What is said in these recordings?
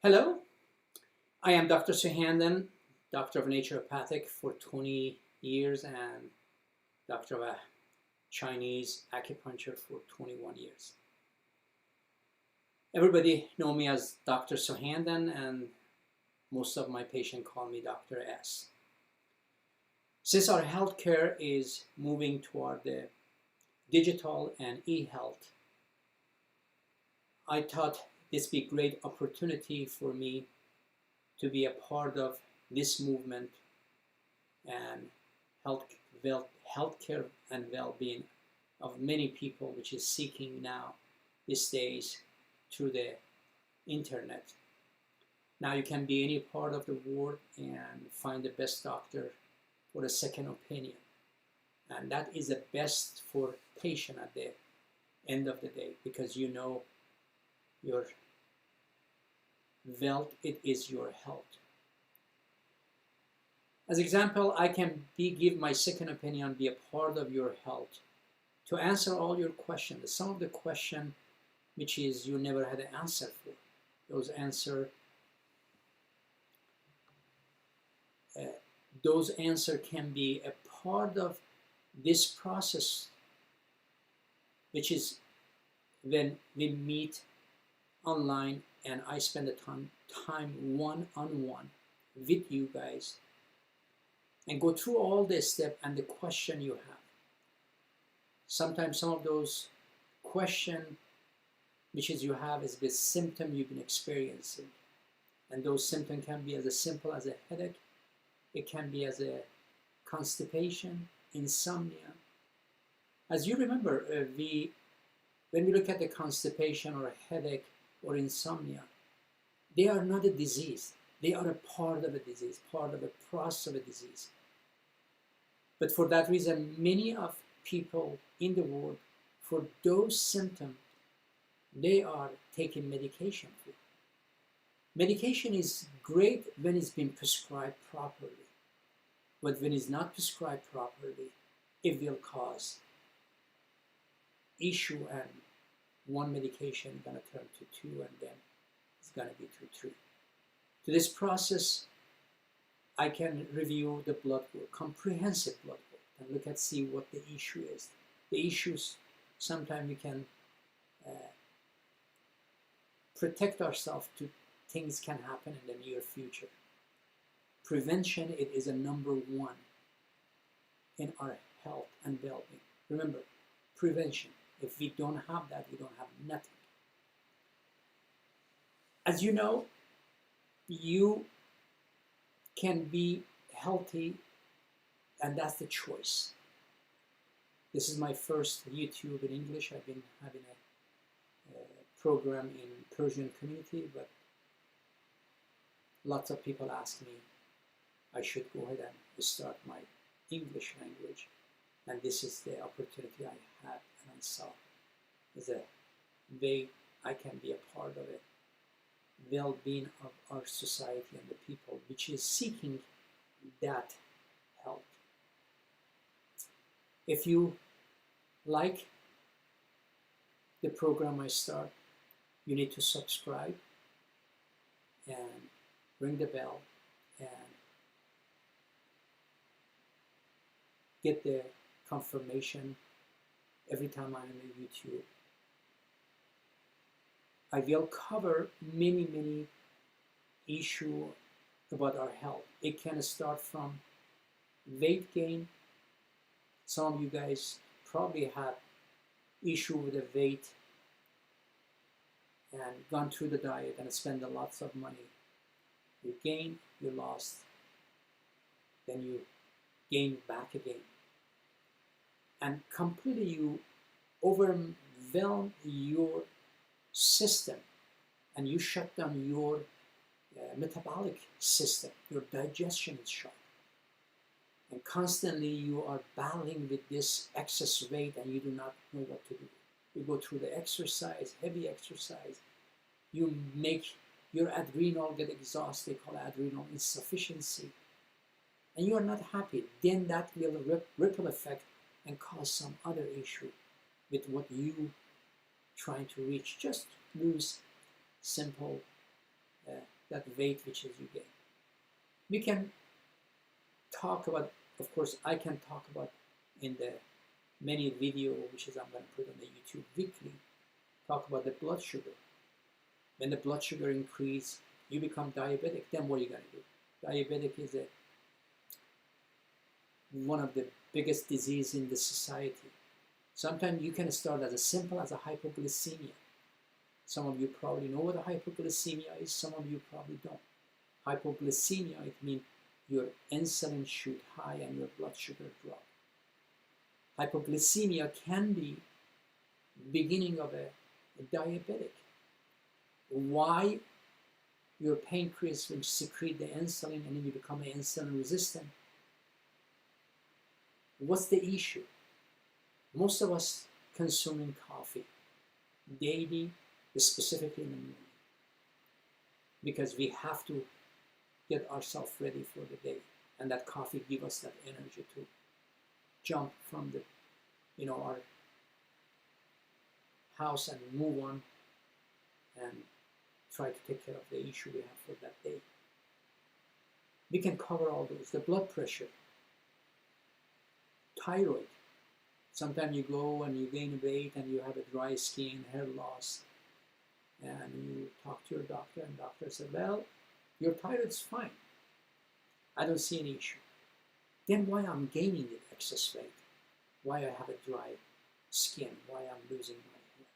Hello, I am Dr. Sokhandan, doctor of naturopathic for 20 years and doctor of Chinese acupuncture for 21 years. Everybody know me as Dr. Sokhandan and most of my patients call me Dr. S. Since our healthcare is moving toward the digital and e-health, I thought this would be a great opportunity for me to be a part of this movement and healthcare and well-being of many people, which is seeking now these days through the internet. Now you can be any part of the world and find the best doctor for a second opinion. And that is the best for patient at the end of the day, because you know your wealth, it is your health. As example, I can give my second opinion, be a part of your health to answer all your questions. Some of the questions which is you never had an answer for. Those answer can be a part of this process, which is when we meet online and I spend the time one-on-one with you guys and go through all the steps and the question you have. Sometimes some of those questions which is you have is the symptom you've been experiencing, and those symptoms can be as simple as a headache, it can be as a constipation, insomnia. As you remember, when we look at the constipation or a headache or insomnia, they are not a disease. They are a part of a disease, part of a process of a disease. But for that reason, many of people in the world, for those symptoms, they are taking medication for. Medication is great when it's been prescribed properly. But when it's not prescribed properly, it will cause issue, and one medication is going to turn to two, and then it's going to be to three. To this process, I can review the blood work, comprehensive blood work, and look at see what the issue is. The issues, sometimes we can protect ourselves to things can happen in the near future. Prevention, it is a number one in our health and well-being. Remember, prevention. If we don't have that, we don't have nothing. As you know, you can be healthy, and that's the choice. This is my first YouTube in English. I've been having a program in Persian community, but lots of people ask me I should go ahead and start my English language, and this is the opportunity I had and I saw as a way I can be a part of it. Well-being of our society and the people which is seeking that health. If you like the program I start, you need to subscribe and ring the bell and get the confirmation every time I'm on YouTube. I will cover many issues about our health. It can start from weight gain. Some of you guys probably have issue with the weight and gone through the diet and spent lots of money. You gain, you lost, then you gain back again. And completely you overwhelm your system and you shut down your metabolic system. Your digestion is shut. And constantly you are battling with this excess weight and you do not know what to do. You go through the exercise, heavy exercise. You make your adrenal get exhausted, called adrenal insufficiency. And you are not happy. Then that will ripple effect and cause some other issue with what you trying to reach. Just lose simple that weight which is you gain. We can talk about, of course, I can talk about in the many video which is I'm going to put on the YouTube weekly, talk about the blood sugar. When the blood sugar increase, you become diabetic. Then what are you going to do? Diabetic is one of the biggest disease in the society. Sometimes you can start as simple as a hypoglycemia. Some of you probably know what a hypoglycemia is. Some of you probably don't. Hypoglycemia, it means your insulin shoot high and your blood sugar drop. Hypoglycemia can be beginning of a diabetic. Why? Your pancreas will secrete the insulin and then you become insulin resistant. What's the issue? Most of us consuming coffee daily, specifically in the morning, because we have to get ourselves ready for the day, and that coffee gives us that energy to jump from the, our house and move on and try to take care of the issue we have for that day. We can cover all those. The blood pressure, thyroid. Sometimes you go and you gain weight and you have a dry skin, hair loss, and you talk to your doctor and doctor said, well, your thyroid's fine. I don't see any issue. Then why I'm gaining the excess weight? Why I have a dry skin? Why I'm losing my hair?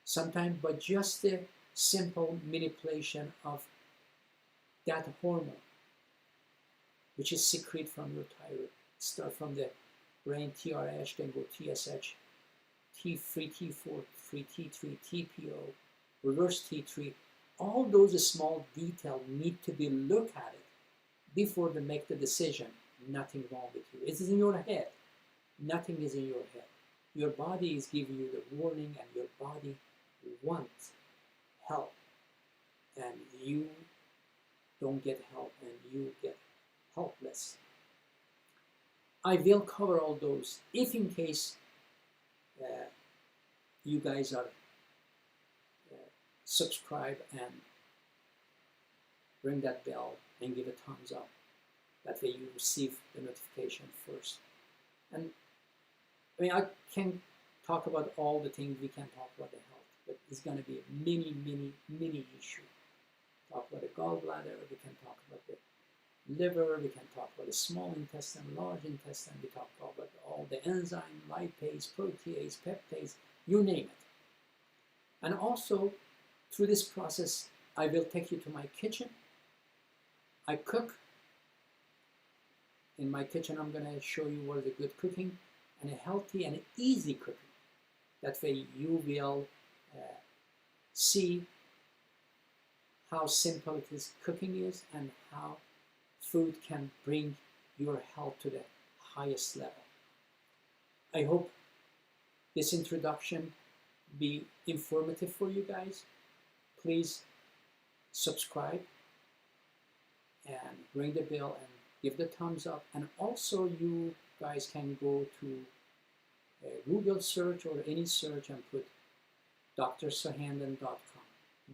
Sometimes by just the simple manipulation of that hormone, which is secreted from your thyroid. Start from the brain TRH, then go TSH, T3, T4, T3, TPO, reverse T3. All those small details need to be looked at it before they make the decision. Nothing wrong with you. It is in your head. Nothing is in your head. Your body is giving you the warning and your body wants help. And you don't get help and you get helpless. I will cover all those if in case you guys are subscribe and ring that bell and give a thumbs up. That way you receive the notification first. And I mean, I can talk about all the things we can talk about the health, but it's going to be many issues. Talk about the gallbladder, we can talk about the liver, we can talk about the small intestine, large intestine, we talk about all the enzyme, lipase, protease, peptase, you name it. And also, through this process, I will take you to my kitchen. I cook. In my kitchen, I'm going to show you what is a good cooking and a healthy and easy cooking. That way you will see how simple it is cooking is and how food can bring your health to the highest level. I hope this introduction be informative for you guys. Please subscribe and ring the bell and give the thumbs up. And also you guys can go to Google search or any search and put Dr.Sokhandan.com.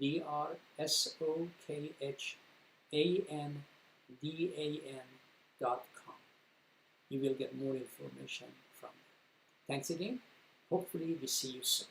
DrSokhandan.com. You will get more information from there. Thanks again. Hopefully we see you soon.